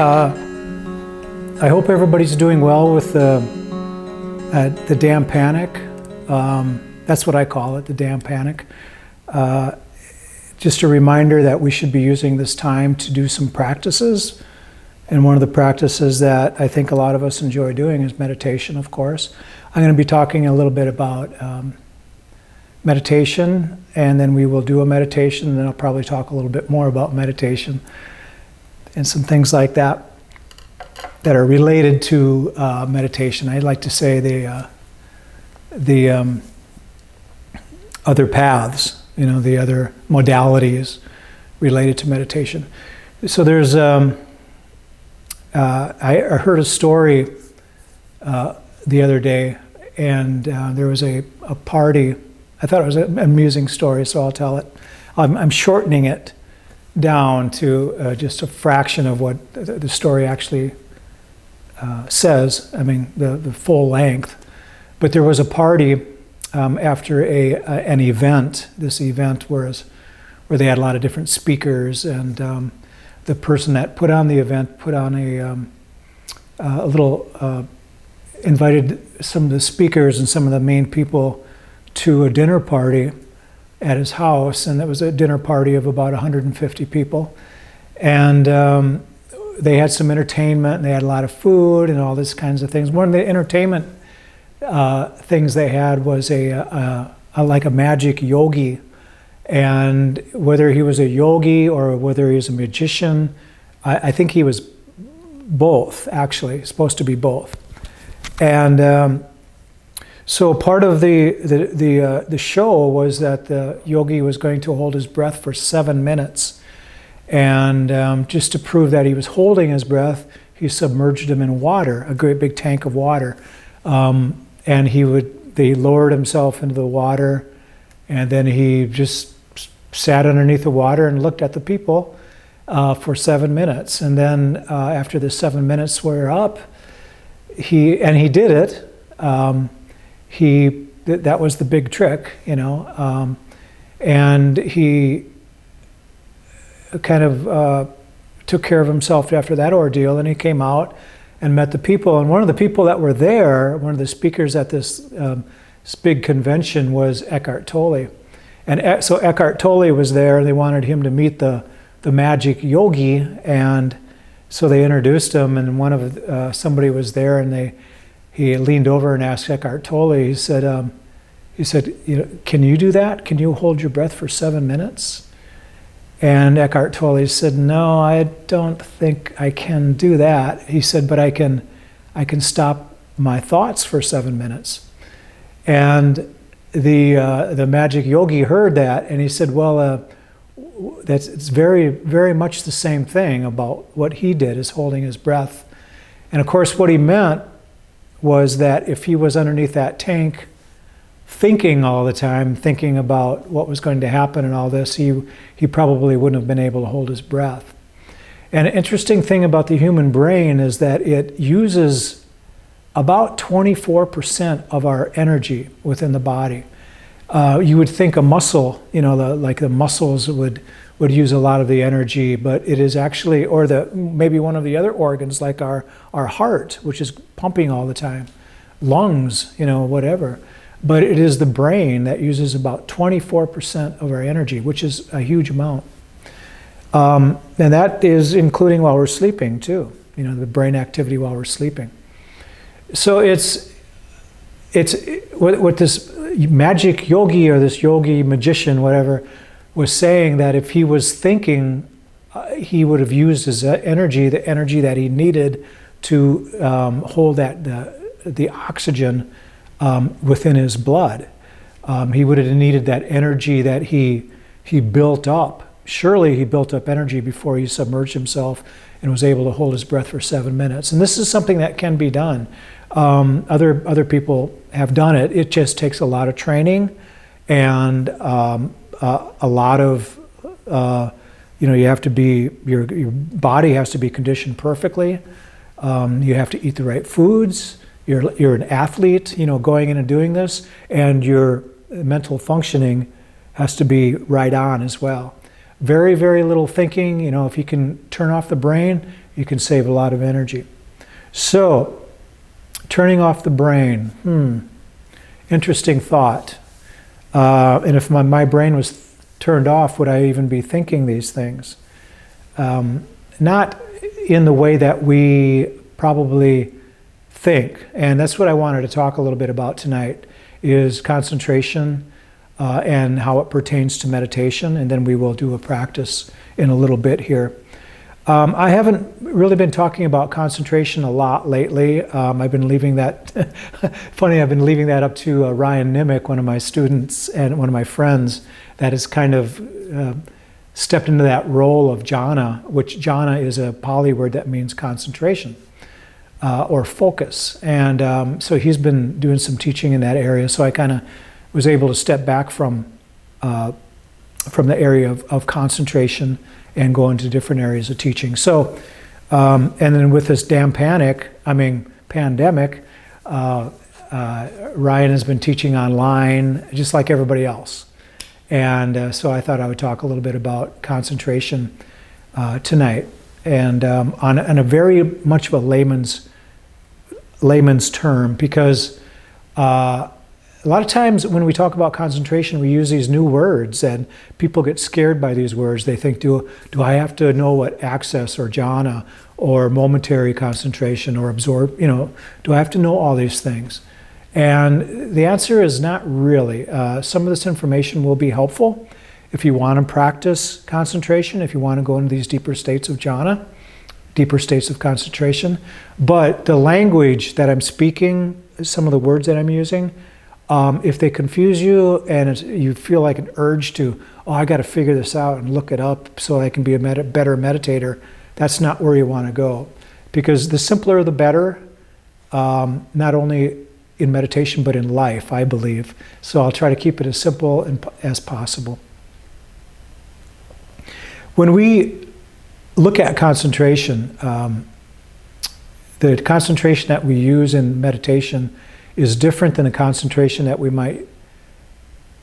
I hope everybody's doing well with the damn panic. That's what I call it, the damn panic. Just a reminder that we should be using this time to do some practices. And one of the practices that I think a lot of us enjoy doing is meditation, of course. I'm going to be talking a little bit about meditation, and then we will do a meditation, and then I'll probably talk a little bit more about meditation and some things like that that are related to meditation. I'd like to say the other paths, the other modalities related to meditation. So there's, I heard a story the other day, and there was a party. I thought it was an amusing story, so I'll tell it. I'm shortening it down to just a fraction of what the story actually says. I mean, the full length. But there was a party after an event. This event where they had a lot of different speakers, and the person that put on the event put on a little, invited some of the speakers and some of the main people to a dinner party at his house, and it was a dinner party of about 150 people. And they had some entertainment, and they had a lot of food and all these kinds of things. One of the entertainment things they had was like a magic yogi. And whether he was a yogi or whether he was a magician, I think he was both, actually, supposed to be both. And so part of the show was that the yogi was going to hold his breath for 7 minutes. And just to prove that he was holding his breath, he submerged him in water, a great big tank of water. And they lowered himself into the water, and then he just sat underneath the water and looked at the people for 7 minutes. And then after the 7 minutes were up, he did it. That was the big trick, and he kind of took care of himself after that ordeal, and he came out and met the people. And one of the people that were there, one of the speakers at this big convention, was Eckhart Tolle. And so Eckhart Tolle was there, and they wanted him to meet the magic yogi, and so they introduced him, and somebody was there, and he leaned over and asked Eckhart Tolle, he said, can you do that? Can you hold your breath for 7 minutes? And Eckhart Tolle said, no, I don't think I can do that. He said, but I can stop my thoughts for 7 minutes. And the magic yogi heard that, and he said, well, it's very, very much the same thing about what he did, is holding his breath. And of course, what he meant was that if he was underneath that tank, thinking all the time, thinking about what was going to happen and all this, he probably wouldn't have been able to hold his breath. And an interesting thing about the human brain is that it uses about 24% of our energy within the body. You would think a muscle, like the muscles would use a lot of the energy, but it is actually, or maybe one of the other organs, like our heart, which is pumping all the time, lungs, whatever. But it is the brain that uses about 24% of our energy, which is a huge amount. And that is including while we're sleeping too, the brain activity while we're sleeping. So it's what this magic yogi or this yogi magician, whatever, was saying, that if he was thinking, he would have used his energy, the energy that he needed to hold the oxygen within his blood. He would have needed that energy that he built up. Surely he built up energy before he submerged himself and was able to hold his breath for 7 minutes. And this is something that can be done. Other people have done it. It just takes a lot of training and a lot of, you have to be, your body has to be conditioned perfectly. You have to eat the right foods. You're an athlete, going in and doing this, and your mental functioning has to be right on as well. Very, very little thinking. If you can turn off the brain you can save a lot of energy. So, turning off the brain. Interesting thought. And if my brain was turned off, would I even be thinking these things? Not in the way that we probably think. And that's what I wanted to talk a little bit about tonight, is concentration and how it pertains to meditation. And then we will do a practice in a little bit here. I haven't really been talking about concentration a lot lately. I've been leaving that, funny, I've been leaving that up to Ryan Nimick, one of my students and one of my friends, that has kind of stepped into that role of jhana, which jhana is a Pali word that means concentration or focus. And so he's been doing some teaching in that area, so I kind of was able to step back from the area of concentration and go into different areas of teaching. So, and then with this damn pandemic, Ryan has been teaching online, just like everybody else. And so I thought I would talk a little bit about concentration tonight, and on a very much of a layman's term, because a lot of times when we talk about concentration, we use these new words, and people get scared by these words. They think, do I have to know what access or jhana or momentary concentration or absorb, do I have to know all these things? And the answer is not really. Some of this information will be helpful if you want to practice concentration, if you want to go into these deeper states of jhana, deeper states of concentration. But the language that I'm speaking, some of the words that I'm using, if they confuse you and you feel like an urge to, I got to figure this out and look it up so I can be a better meditator, that's not where you want to go. Because the simpler the better, not only in meditation but in life, I believe. So I'll try to keep it as simple as possible. When we look at concentration, the concentration that we use in meditation is different than the concentration that we might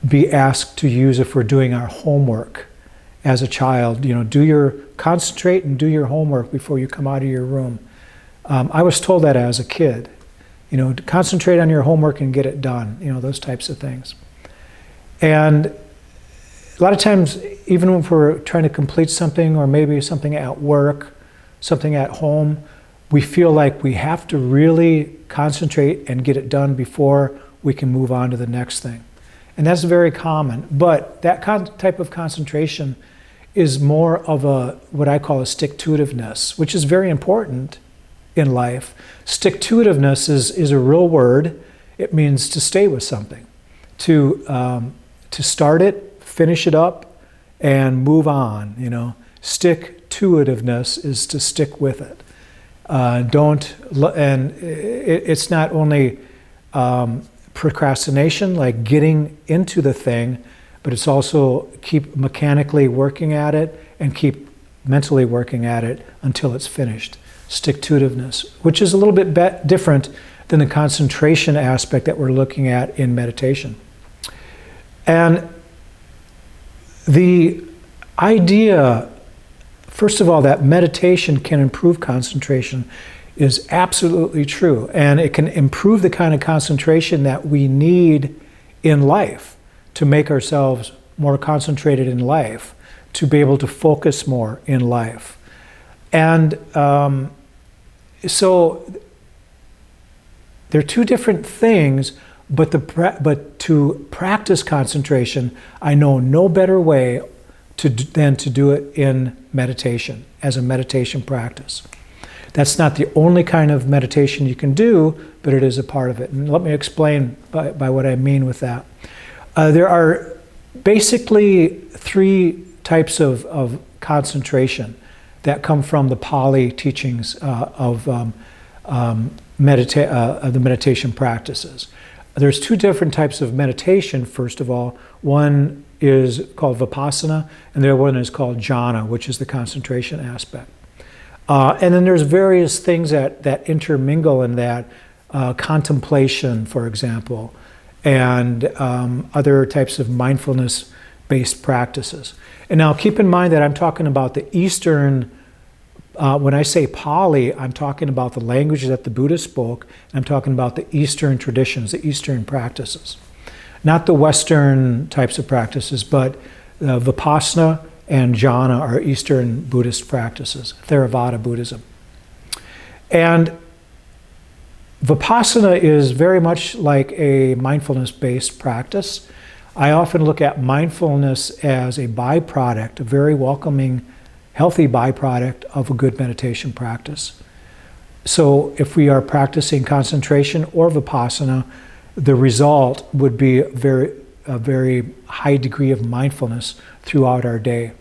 be asked to use if we're doing our homework as a child. Concentrate and do your homework before you come out of your room. I was told that as a kid, to concentrate on your homework and get it done, those types of things. And a lot of times, even if we're trying to complete something, or maybe something at work, something at home, we feel like we have to really concentrate and get it done before we can move on to the next thing. And that's very common. But that type of concentration is more of what I call a stick-to-itiveness, which is very important in life. Stick-to-itiveness is a real word. It means to stay with something, to start it, finish it up, and move on. Stick-to-itiveness is to stick with it. It's not only procrastination, like getting into the thing, but it's also keep mechanically working at it and keep mentally working at it until it's finished. Stick-to-itiveness, which is a little bit different than the concentration aspect that we're looking at in meditation. And the idea, first of all, that meditation can improve concentration is absolutely true. And it can improve the kind of concentration that we need in life to make ourselves more concentrated in life, to be able to focus more in life. And so they're two different things, but to practice concentration, I know no better way than to do it in meditation, as a meditation practice. That's not the only kind of meditation you can do, but it is a part of it. And let me explain by what I mean with that. There are basically three types of concentration that come from the Pali teachings of the meditation practices. There's two different types of meditation, first of all. One is called vipassana, and the other one is called jhana, which is the concentration aspect. And then there's various things that intermingle in that, contemplation, for example, and other types of mindfulness-based practices. And now keep in mind that I'm talking about the Eastern When I say Pali, I'm talking about the language that the Buddha spoke, and I'm talking about the Eastern traditions, the Eastern practices. Not the Western types of practices, but Vipassana and Jhana are Eastern Buddhist practices, Theravada Buddhism. And Vipassana is very much like a mindfulness-based practice. I often look at mindfulness as a byproduct, a very welcoming, healthy byproduct of a good meditation practice. So if we are practicing concentration or Vipassana, the result would be a very high degree of mindfulness throughout our day.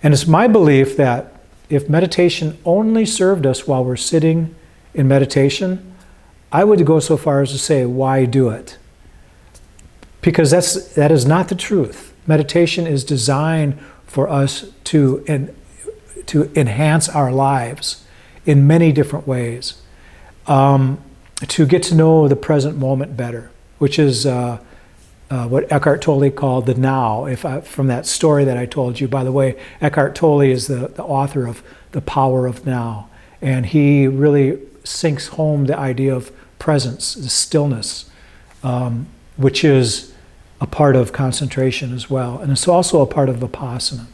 And it's my belief that if meditation only served us while we're sitting in meditation, I would go so far as to say, why do it? Because that is not the truth. Meditation is designed for us to enhance our lives in many different ways. To get to know the present moment better, which is what Eckhart Tolle called the now. From that story that I told you, by the way, Eckhart Tolle is the author of The Power of Now. And he really sinks home the idea of presence, the stillness, which is a part of concentration as well. And it's also a part of Vipassana.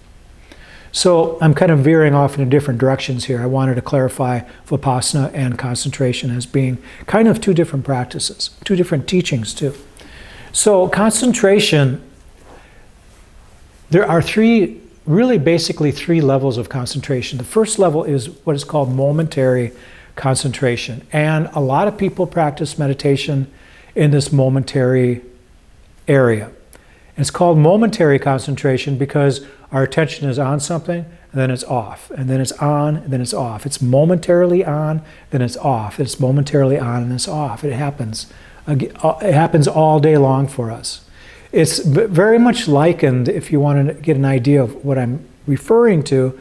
So I'm kind of veering off in different directions here. I wanted to clarify Vipassana and concentration as being kind of two different practices, two different teachings too. So concentration, there are basically three levels of concentration. The first level is what is called momentary concentration. And a lot of people practice meditation in this momentary area. And it's called momentary concentration because our attention is on something, and then it's off, and then it's on, and then it's off. It's momentarily on, then it's off. It's momentarily on, and it's off. It happens all day long for us. It's very much likened, if you want to get an idea of what I'm referring to,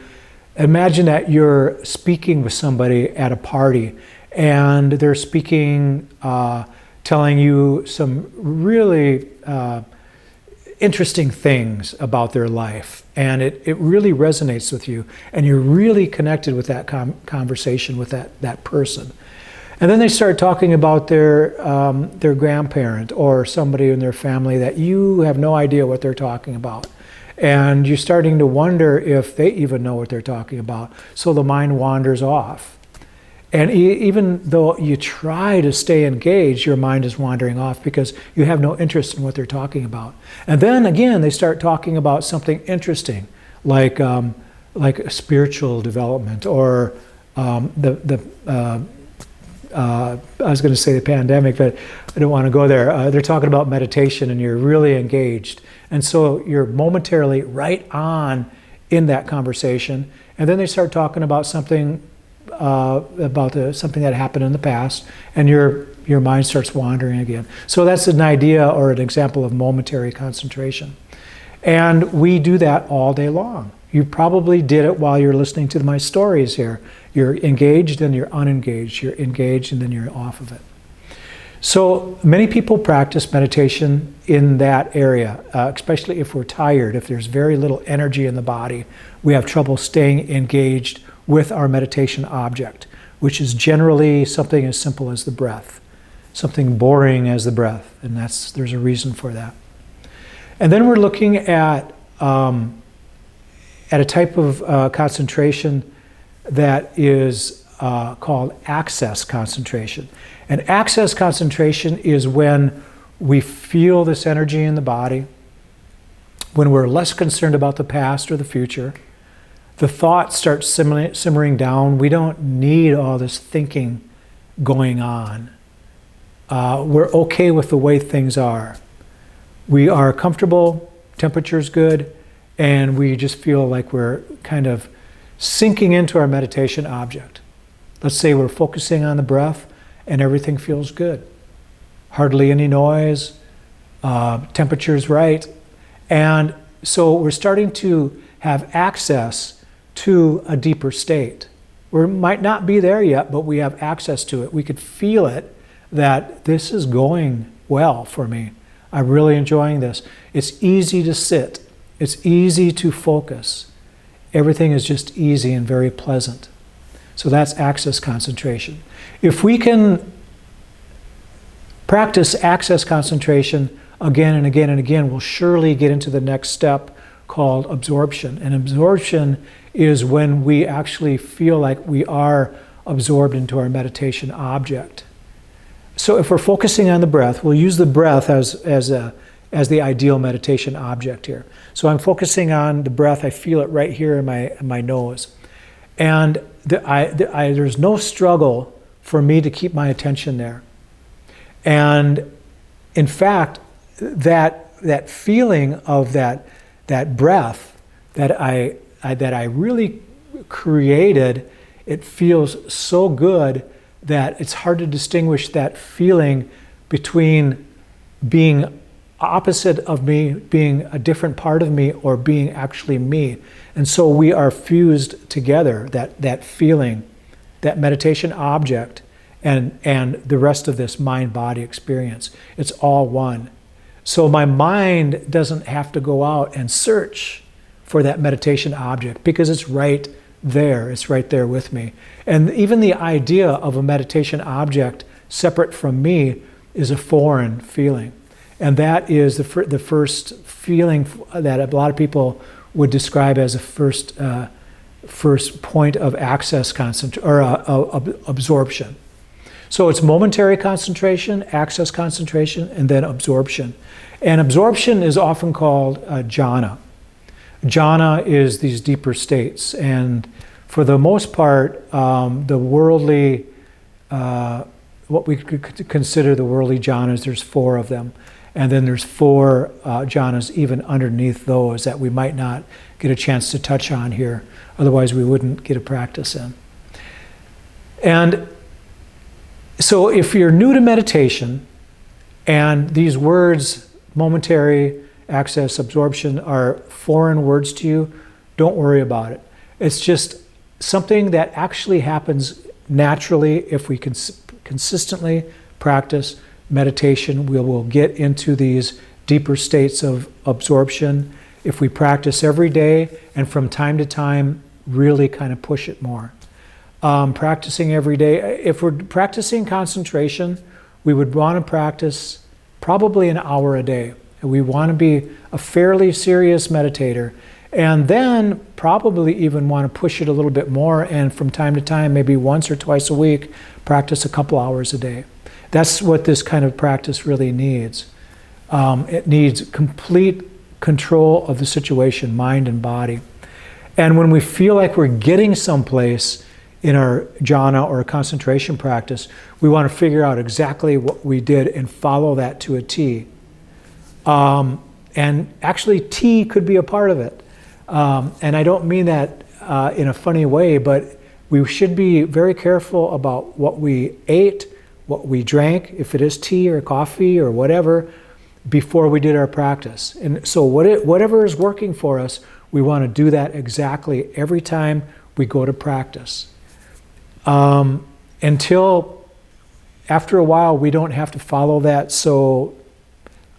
imagine that you're speaking with somebody at a party, and they're speaking, telling you some really interesting things about their life, and it really resonates with you, and you're really connected with that conversation with that person. And then they start talking about their grandparent or somebody in their family that you have no idea what they're talking about. And you're starting to wonder if they even know what they're talking about. So the mind wanders off. And even though you try to stay engaged, your mind is wandering off because you have no interest in what they're talking about. And then again, they start talking about something interesting, like spiritual development or I was going to say the pandemic, but I don't want to go there. They're talking about meditation and you're really engaged. And so you're momentarily right on in that conversation. And then they start talking about something something that happened in the past, and your mind starts wandering again. So that's an idea or an example of momentary concentration. And we do that all day long. You probably did it while you're listening to my stories here. You're engaged and you're unengaged. You're engaged and then you're off of it. So many people practice meditation in that area, especially if we're tired, if there's very little energy in the body. We have trouble staying engaged with our meditation object, which is generally something as simple as the breath, something boring as the breath, and there's a reason for that. And then we're looking at a type of concentration that is called access concentration. And access concentration is when we feel this energy in the body, when we're less concerned about the past or the future. The thoughts start simmering down. We don't need all this thinking going on. We're okay with the way things are. We are comfortable, temperature's good, and we just feel like we're kind of sinking into our meditation object. Let's say we're focusing on the breath and everything feels good. Hardly any noise, temperature's right. And so we're starting to have access to a deeper state. We might not be there yet, but we have access to it. We could feel it, that this is going well for me. I'm really enjoying this. It's easy to sit. It's easy to focus. everything is just easy and very pleasant. So that's access concentration. If we can practice access concentration again and again and again, we'll surely get into the next step called absorption. And absorption is when we actually feel like we are absorbed into our meditation object. So if we're focusing on the breath, we'll use the breath as the ideal meditation object here. So I'm focusing on the breath. I feel it right here in my nose. And there's no struggle for me to keep my attention there. And in fact, that feeling of that breath that I really created, it feels so good that it's hard to distinguish that feeling between being opposite of me, being a different part of me, or being actually me. And so we are fused together, that feeling, that meditation object, and the rest of this mind-body experience. It's all one. So my mind doesn't have to go out and search for that meditation object because it's right there. It's right there with me. And even the idea of a meditation object separate from me is a foreign feeling. And that is the first feeling that a lot of people would describe as a first point of access absorption. So it's momentary concentration, access concentration, and then absorption. And absorption is often called jhana. Jhana is these deeper states. And for the most part, the worldly, what we could consider the worldly jhanas, there's 4 of them. And then there's 4 jhanas even underneath those that we might not get a chance to touch on here. Otherwise, we wouldn't get a practice in. And so if you're new to meditation and these words, momentary, access, absorption, are foreign words to you, don't worry about it. It's just something that actually happens naturally if we consistently practice meditation. We will get into these deeper states of absorption if we practice every day and from time to time really kind of push it more. Practicing every day. If we're practicing concentration, we would want to practice probably an hour a day. We want to be a fairly serious meditator, and then probably even want to push it a little bit more, and from time to time, maybe once or twice a week, practice a couple hours a day. That's what this kind of practice really needs. It needs complete control of the situation, mind and body. And when we feel like we're getting someplace in our jhana or concentration practice, we want to figure out exactly what we did and follow that to a T. And actually, tea could be a part of it. And I don't mean that in a funny way, but we should be very careful about what we ate, what we drank, if it is tea or coffee or whatever, before we did our practice. And so whatever is working for us, we want to do that exactly every time we go to practice. Until after a while, we don't have to follow that so,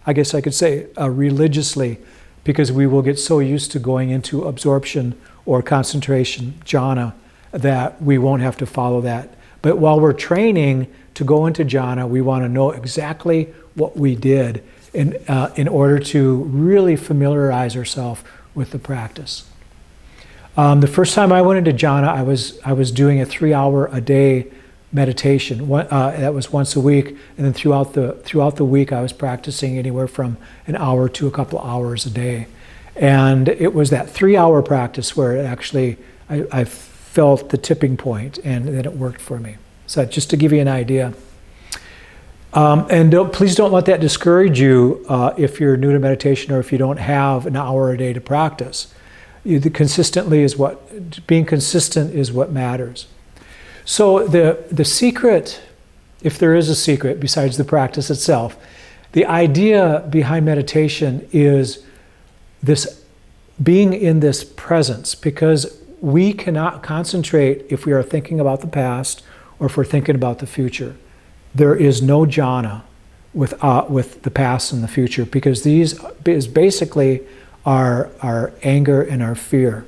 I guess I could say, religiously, because we will get so used to going into absorption or concentration, jhana, that we won't have to follow that. But while we're training to go into jhana, we want to know exactly what we did in order to really familiarize ourselves with the practice. The first time I went into jhana, I was doing a 3-hour-a-day meditation. That was once a week, and then throughout the week, I was practicing anywhere from an hour to a couple hours a day. And it was that 3-hour practice where it actually I felt the tipping point, and then it worked for me. So just to give you an idea. And please don't let that discourage you if you're new to meditation or if you don't have an hour a day to practice. Being consistent is what matters. So the secret, if there is a secret besides the practice itself, the idea behind meditation is this being in this presence, because we cannot concentrate if we are thinking about the past or if we're thinking about the future. There is no jhana with the past and the future, because these is basically our anger and our fear.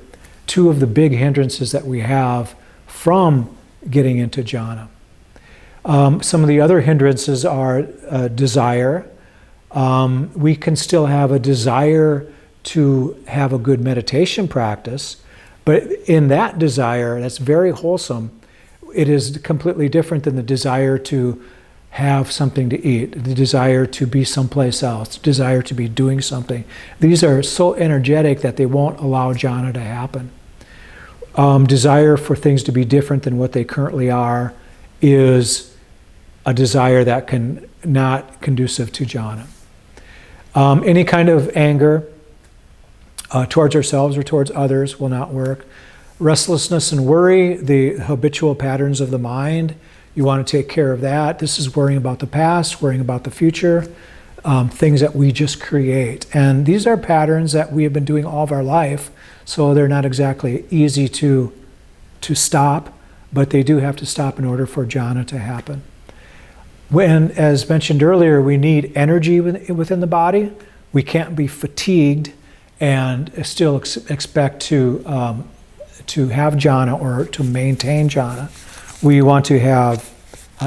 two of the big hindrances that we have from getting into jhana. Some of the other hindrances are desire. We can still have a desire to have a good meditation practice, but in that desire, that's very wholesome, it is completely different than the desire to have something to eat, the desire to be someplace else, desire to be doing something. These are so energetic that they won't allow jhana to happen. Desire for things to be different than what they currently are is a desire that can not conducive to jhana. Any kind of anger towards ourselves or towards others will not work. Restlessness and worry, the habitual patterns of the mind, you want to take care of that. This is worrying about the past, worrying about the future, things that we just create. And these are patterns that we have been doing all of our life, so they're not exactly easy to stop, but they do have to stop in order for jhana to happen. When, as mentioned earlier, we need energy within the body, we can't be fatigued and still expect to have jhana or to maintain jhana. We want to have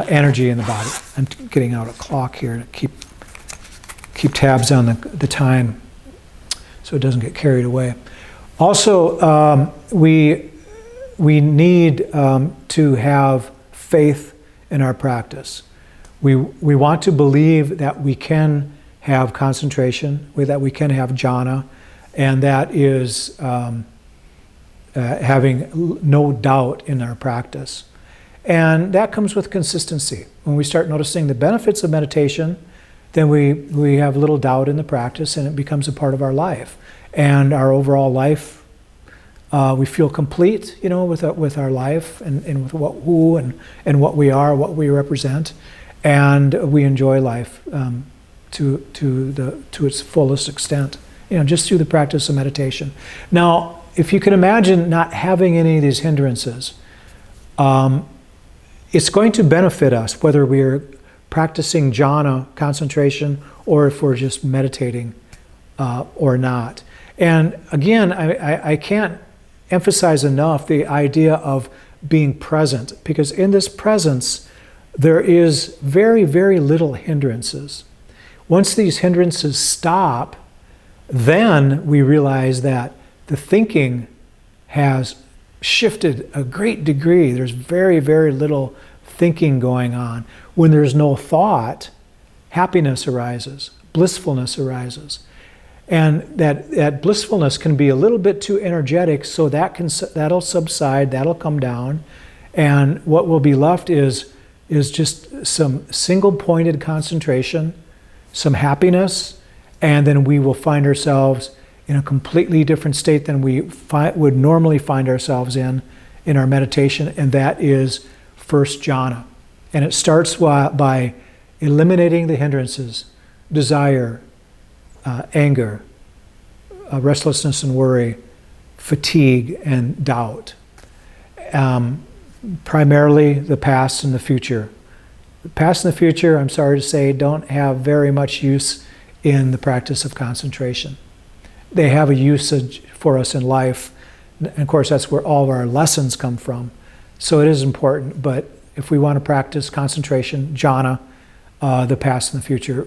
energy in the body. I'm getting out a clock here to keep tabs on the time so it doesn't get carried away. Also, we need to have faith in our practice. We want to believe that we can have concentration, that we can have jhana, and that is having no doubt in our practice. And that comes with consistency. When we start noticing the benefits of meditation, then we have little doubt in the practice and it becomes a part of our life. And our overall life, we feel complete, with our life and with who and what we are, what we represent. And we enjoy life to its fullest extent, just through the practice of meditation. Now, if you can imagine not having any of these hindrances, it's going to benefit us whether we're practicing jhana, concentration, or if we're just meditating or not. And again, I can't emphasize enough the idea of being present, because in this presence, there is very, very little hindrances. Once these hindrances stop, then we realize that the thinking has shifted a great degree. There's very, very little thinking going on. When there's no thought, happiness arises, blissfulness arises. And that blissfulness can be a little bit too energetic, so that'll subside, that'll come down, and what will be left is just some single-pointed concentration, some happiness, and then we will find ourselves in a completely different state than we would normally find ourselves in our meditation, and that is first jhana. And it starts by eliminating the hindrances, desire, anger, restlessness and worry, fatigue, and doubt. Primarily the past and the future. The past and the future, I'm sorry to say, don't have very much use in the practice of concentration. They have a usage for us in life, and of course that's where all of our lessons come from. So it is important, but if we want to practice concentration, jhana, the past and the future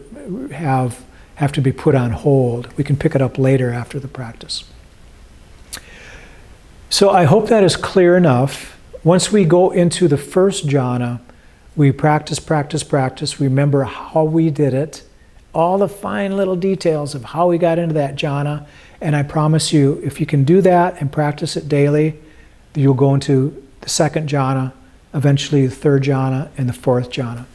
have to be put on hold. We can pick it up later after the practice. So I hope that is clear enough. Once we go into the first jhana, we practice, remember how we did it, all the fine little details of how we got into that jhana, and I promise you, if you can do that and practice it daily, you'll go into the second jhana, eventually the third jhana, and the fourth jhana.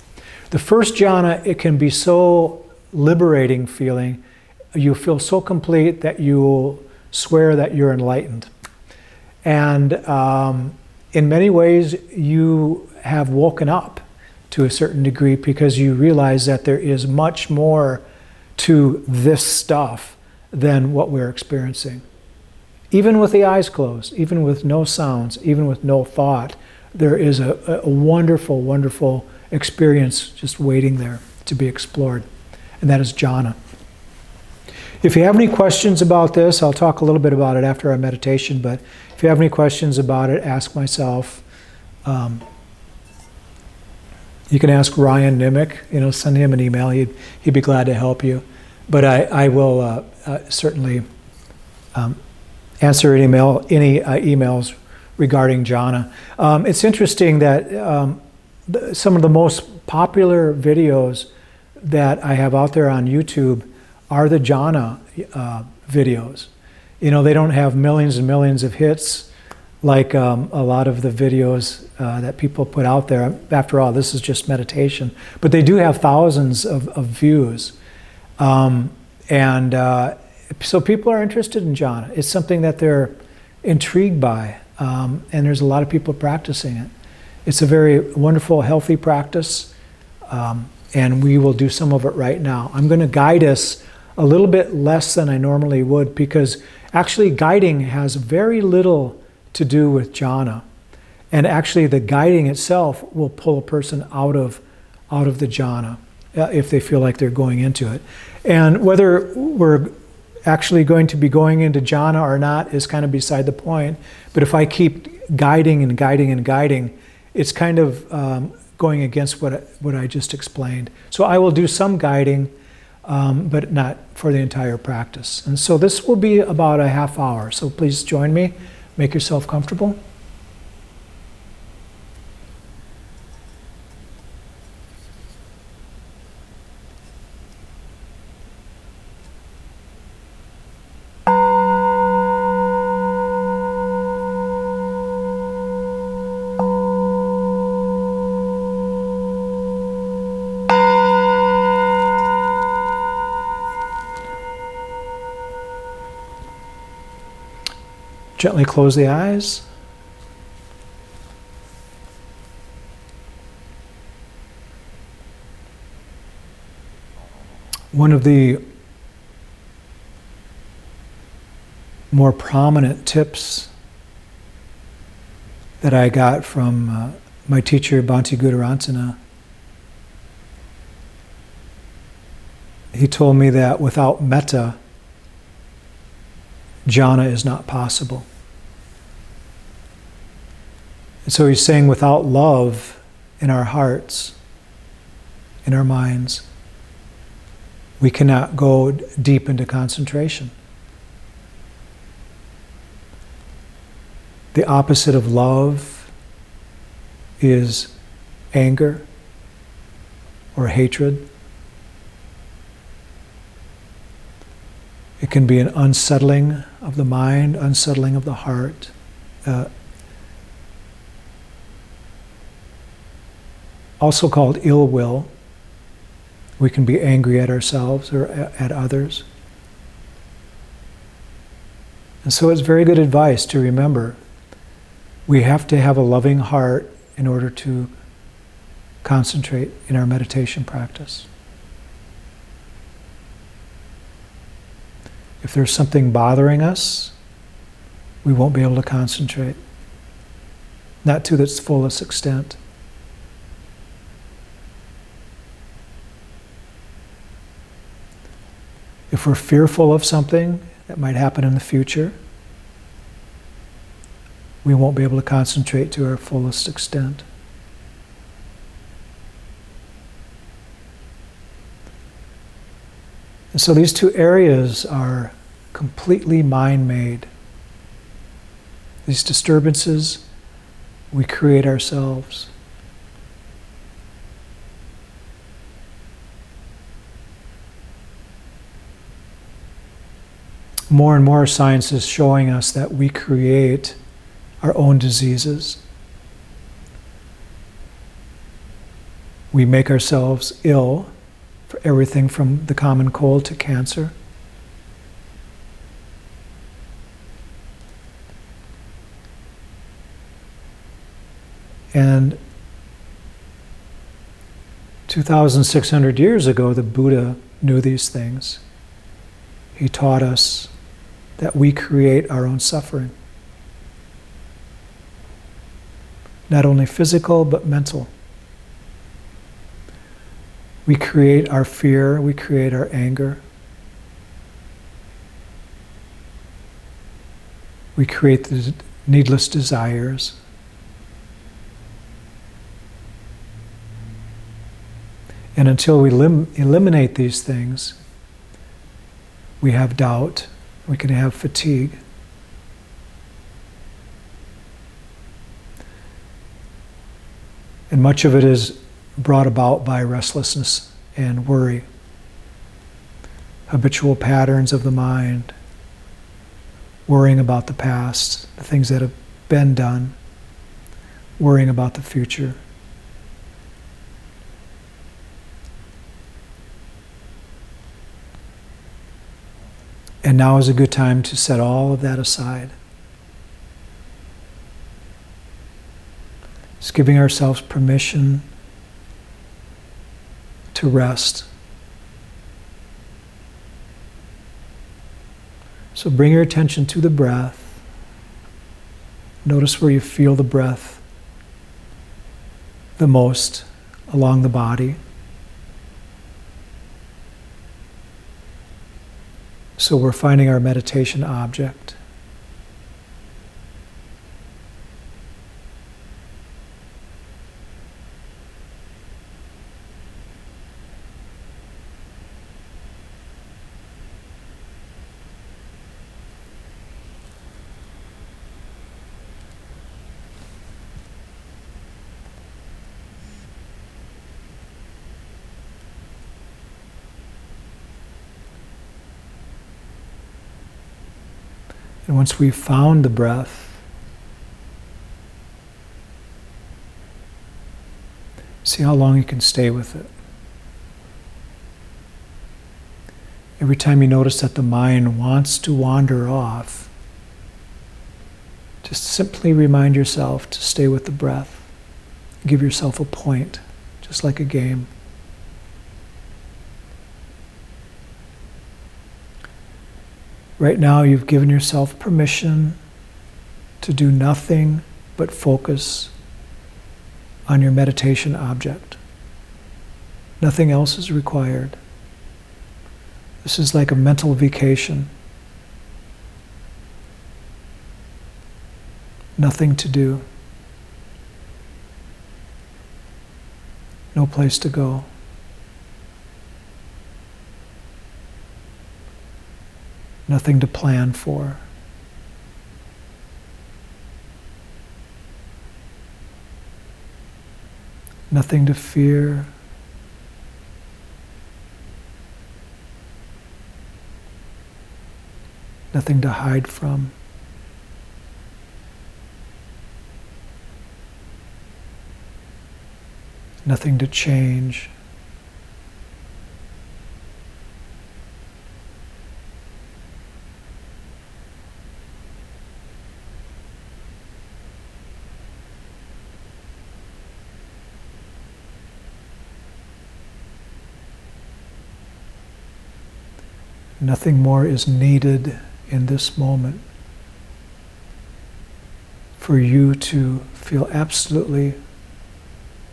The first jhana, it can be so liberating feeling. You feel so complete that you'll swear that you're enlightened. And in many ways, you have woken up to a certain degree because you realize that there is much more to this stuff than what we're experiencing. Even with the eyes closed, even with no sounds, even with no thought, there is a wonderful, wonderful experience just waiting there to be explored. And that is jhana. If you have any questions about this, I'll talk a little bit about it after our meditation, but if you have any questions about it, ask myself. You can ask Ryan Nimick, send him an email. He'd be glad to help you. But I will certainly answer any emails regarding jhana. It's interesting that some of the most popular videos that I have out there on YouTube are the jhana videos. They don't have millions and millions of hits like a lot of the videos that people put out there. After all, this is just meditation. But they do have thousands of views. So people are interested in jhana. It's something that they're intrigued by. And there's a lot of people practicing it. It's a very wonderful, healthy practice. And we will do some of it right now. I'm going to guide us a little bit less than I normally would, because actually guiding has very little to do with jhana. And actually the guiding itself will pull a person out of the jhana if they feel like they're going into it. And whether we're actually going to be going into jhana or not is kind of beside the point. But if I keep guiding and guiding and guiding, it's kind of going against what I just explained. So I will do some guiding, but not for the entire practice. And so this will be about a half hour. So please join me. Make yourself comfortable. Gently close the eyes. One of the more prominent tips that I got from my teacher, Bhante Gudarantana, he told me that without metta, jhana is not possible. And so he's saying without love in our hearts, in our minds, we cannot go deep into concentration. The opposite of love is anger or hatred. It can be an unsettling of the mind, unsettling of the heart. Also called ill will. We can be angry at ourselves or at others. And so it's very good advice to remember we have to have a loving heart in order to concentrate in our meditation practice. If there's something bothering us, we won't be able to concentrate. Not to its fullest extent. If we're fearful of something that might happen in the future, we won't be able to concentrate to our fullest extent. And so these two areas are completely mind-made. These disturbances we create ourselves. More and more science is showing us that we create our own diseases. We make ourselves ill for everything from the common cold to cancer. And 2,600 years ago, the Buddha knew these things. He taught us that we create our own suffering. Not only physical, but mental. We create our fear, we create our anger. We create the needless desires. And until we eliminate these things, we have doubt, we can have fatigue. And much of it is brought about by restlessness and worry, habitual patterns of the mind, worrying about the past, the things that have been done, worrying about the future. And now is a good time to set all of that aside. Just giving ourselves permission to rest. So bring your attention to the breath. Notice where you feel the breath the most along the body. So we're finding our meditation object. And once we've found the breath, see how long you can stay with it. Every time you notice that the mind wants to wander off, just simply remind yourself to stay with the breath. Give yourself a point, just like a game. Right now, you've given yourself permission to do nothing but focus on your meditation object. Nothing else is required. This is like a mental vacation. Nothing to do. No place to go. Nothing to plan for. Nothing to fear. Nothing to hide from. Nothing to change. Nothing more is needed in this moment for you to feel absolutely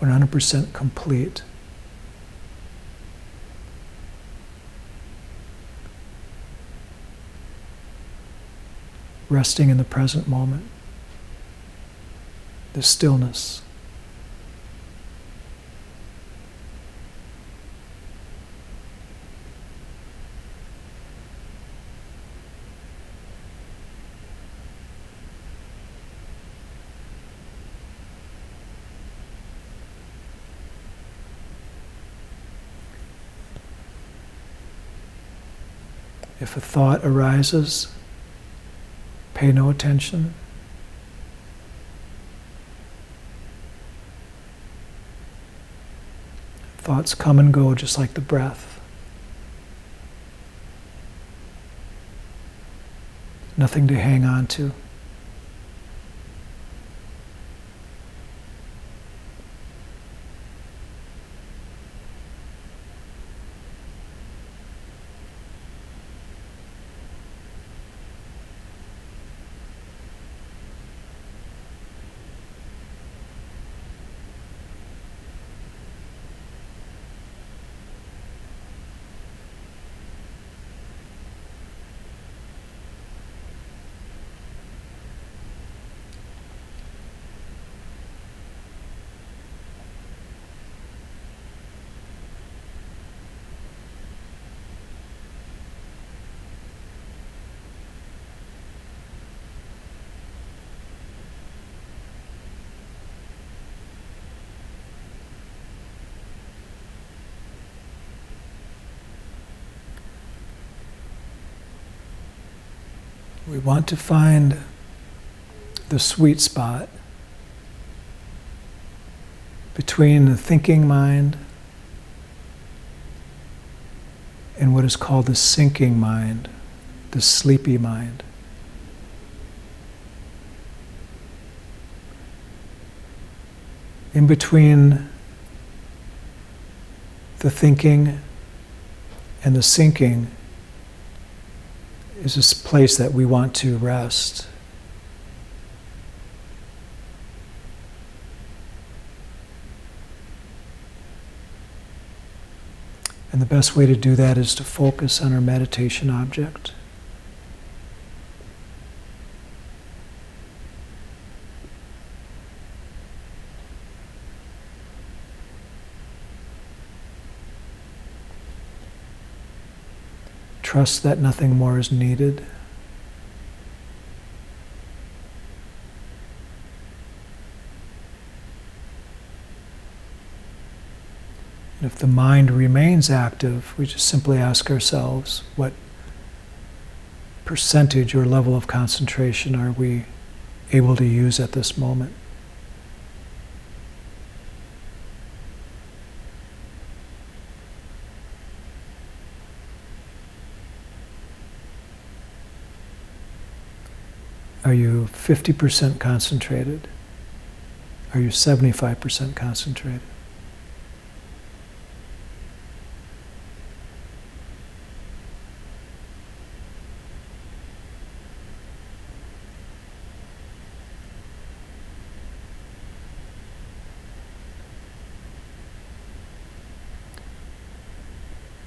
100% complete. Resting in the present moment, the stillness. If a thought arises, pay no attention. Thoughts come and go just like the breath. Nothing to hang on to. We want to find the sweet spot between the thinking mind and what is called the sinking mind, the sleepy mind. In between the thinking and the sinking is this place that we want to rest. And the best way to do that is to focus on our meditation object. Trust that nothing more is needed. And if the mind remains active, we just simply ask ourselves, what percentage or level of concentration are we able to use at this moment? Are you 50% concentrated? Are you 75% concentrated?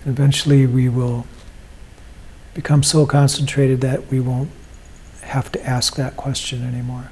Eventually we will become so concentrated that we won't have to ask that question anymore.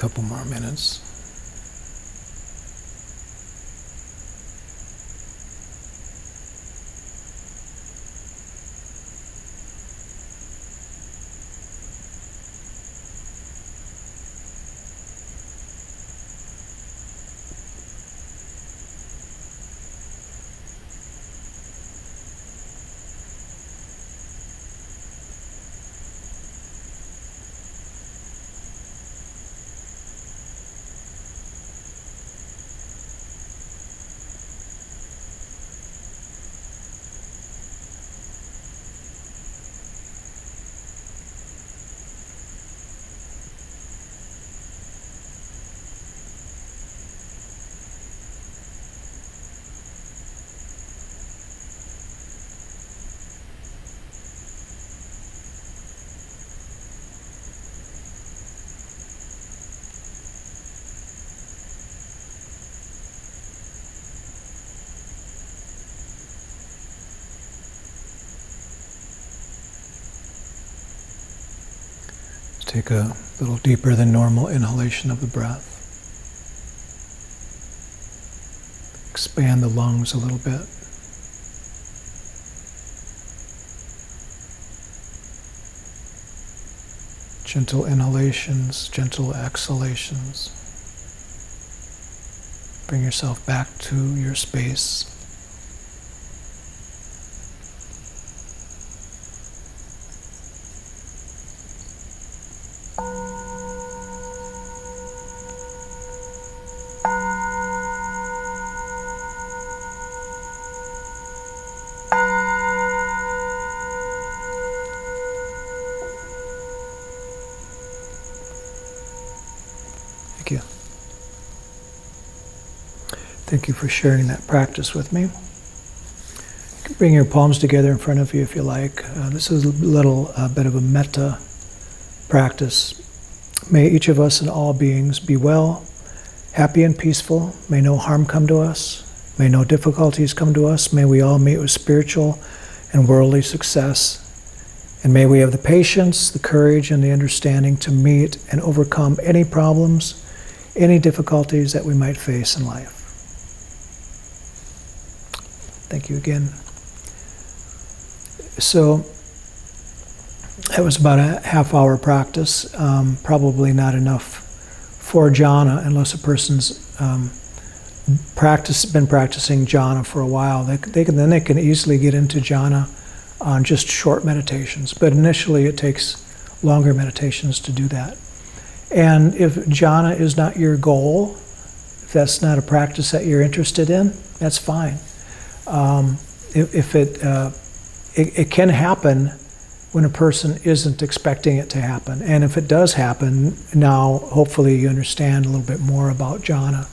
couple more minutes. Take a little deeper than normal inhalation of the breath. Expand the lungs a little bit. Gentle inhalations, gentle exhalations. Bring yourself back to your space. Thank you. Thank you for sharing that practice with me. You can bring your palms together in front of you if you like. This is a little bit of a metta practice. May each of us and all beings be well, happy and peaceful. May no harm come to us. May no difficulties come to us. May we all meet with spiritual and worldly success. And may we have the patience, the courage, and the understanding to meet and overcome any problems, any difficulties that we might face in life. Thank you again. So that was about a half-hour practice. Probably not enough for jhana unless a person's been practicing jhana for a while. They can easily get into jhana on just short meditations. But initially it takes longer meditations to do that. And if jhana is not your goal, if that's not a practice that you're interested in, that's fine. It can happen when a person isn't expecting it to happen. And if it does happen, now hopefully you understand a little bit more about jhana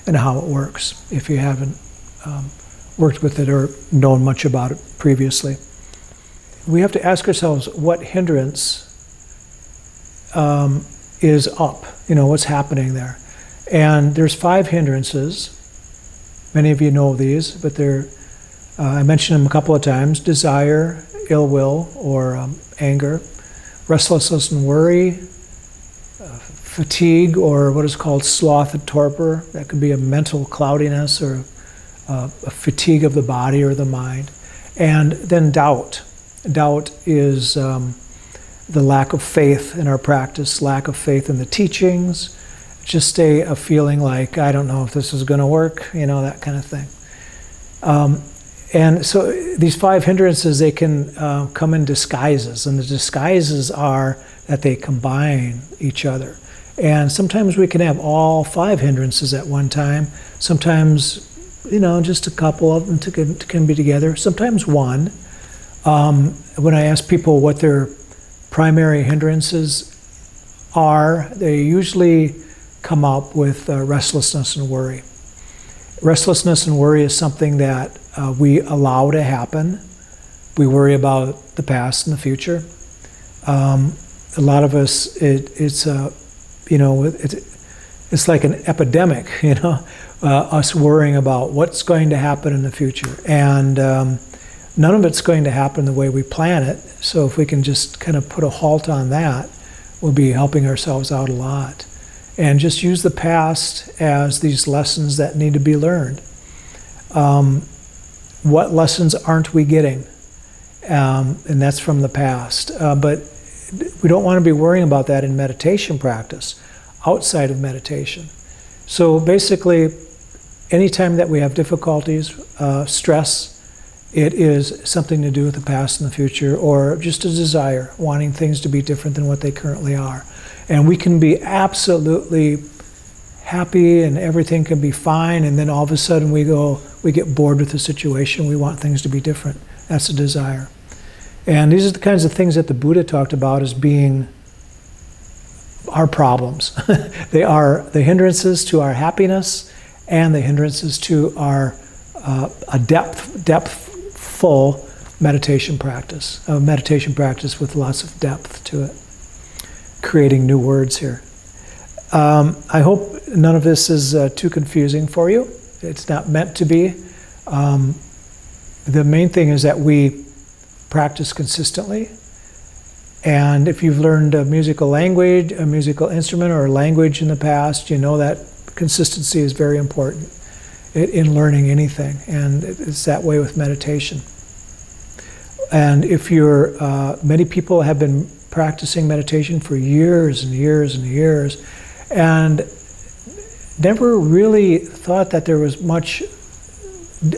and how it works, if you haven't worked with it or known much about it previously. We have to ask ourselves what hindrance is up, what's happening there. And there's 5 hindrances. Many of you know these, but I mentioned them a couple of times: desire, ill will, or anger, restlessness and worry, fatigue, or what is called sloth and torpor. That could be a mental cloudiness or a fatigue of the body or the mind. And then doubt. Doubt is the lack of faith in our practice, lack of faith in the teachings, just a feeling like, I don't know if this is going to work, that kind of thing. And so these 5 hindrances, they can come in disguises, and the disguises are that they combine each other. And sometimes we can have all 5 hindrances at one time. Sometimes, just a couple of them can be together. Sometimes one. When I ask people what their primary hindrances are, they usually come up with restlessness and worry. Restlessness and worry is something that we allow to happen. We worry about the past and the future. A lot of us, it's like an epidemic, us worrying about what's going to happen in the future. And none of it's going to happen the way we plan it. So if we can just kind of put a halt on that, we'll be helping ourselves out a lot. and just use the past as these lessons that need to be learned. What lessons aren't we getting? And that's from the past. But we don't want to be worrying about that in meditation practice, outside of meditation. So basically, anytime that we have difficulties, stress, it is something to do with the past and the future, or just a desire, wanting things to be different than what they currently are. And we can be absolutely happy and everything can be fine, and then all of a sudden we get bored with the situation, we want things to be different. That's a desire. And these are the kinds of things that the Buddha talked about as being our problems. They are the hindrances to our happiness and the hindrances to our a depthful meditation practice, a meditation practice with lots of depth to it. Creating new words here. I hope none of this is too confusing for you. It's not meant to be. The main thing is that we practice consistently. And if you've learned a musical language, a musical instrument, or a language in the past, you know that consistency is very important in learning anything. And it's that way with meditation. And if many people have been practicing meditation for years and years and years, and never really thought that there was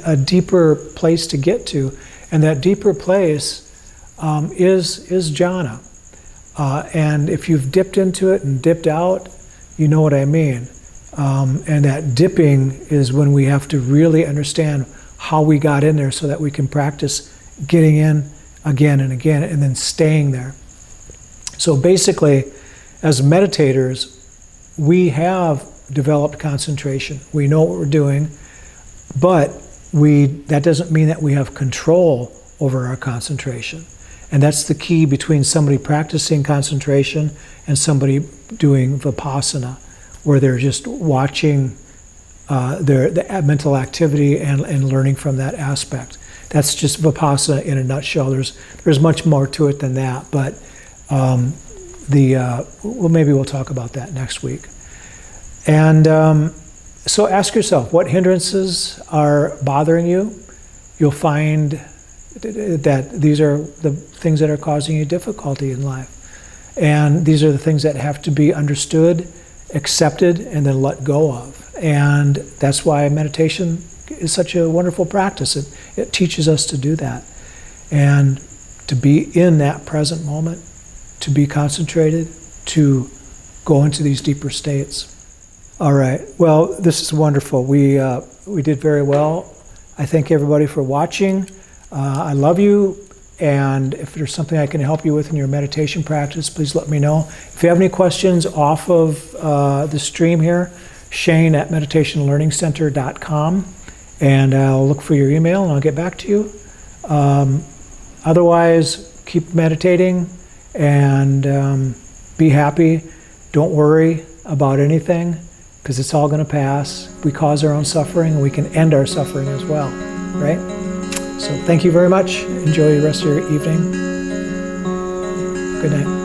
a deeper place to get to, and that deeper place is jhana. And if you've dipped into it and dipped out, you know what I mean. And that dipping is when we have to really understand how we got in there so that we can practice getting in again and again and then staying there. So basically, as meditators, we have developed concentration. We know what we're doing, but that doesn't mean that we have control over our concentration. And that's the key between somebody practicing concentration and somebody doing vipassana, where they're just watching the mental activity and learning from that aspect. That's just vipassana in a nutshell. There's much more to it than that, but maybe we'll talk about that next week. And so ask yourself, what hindrances are bothering you? You'll find that these are the things that are causing you difficulty in life. And these are the things that have to be understood, accepted, and then let go of. And that's why meditation is such a wonderful practice. It teaches us to do that. And to be in that present moment, to be concentrated, to go into these deeper states. All right. Well, this is wonderful. We did very well. I thank everybody for watching. I love you. And if there's something I can help you with in your meditation practice, please let me know. If you have any questions off of the stream here, Shane@meditationlearningcenter.com, and I'll look for your email and I'll get back to you. Otherwise, keep meditating and be happy. Don't worry about anything, because it's all going to pass. We cause our own suffering, and we can end our suffering as well, right? So thank you very much. Enjoy the rest of your evening. Good night.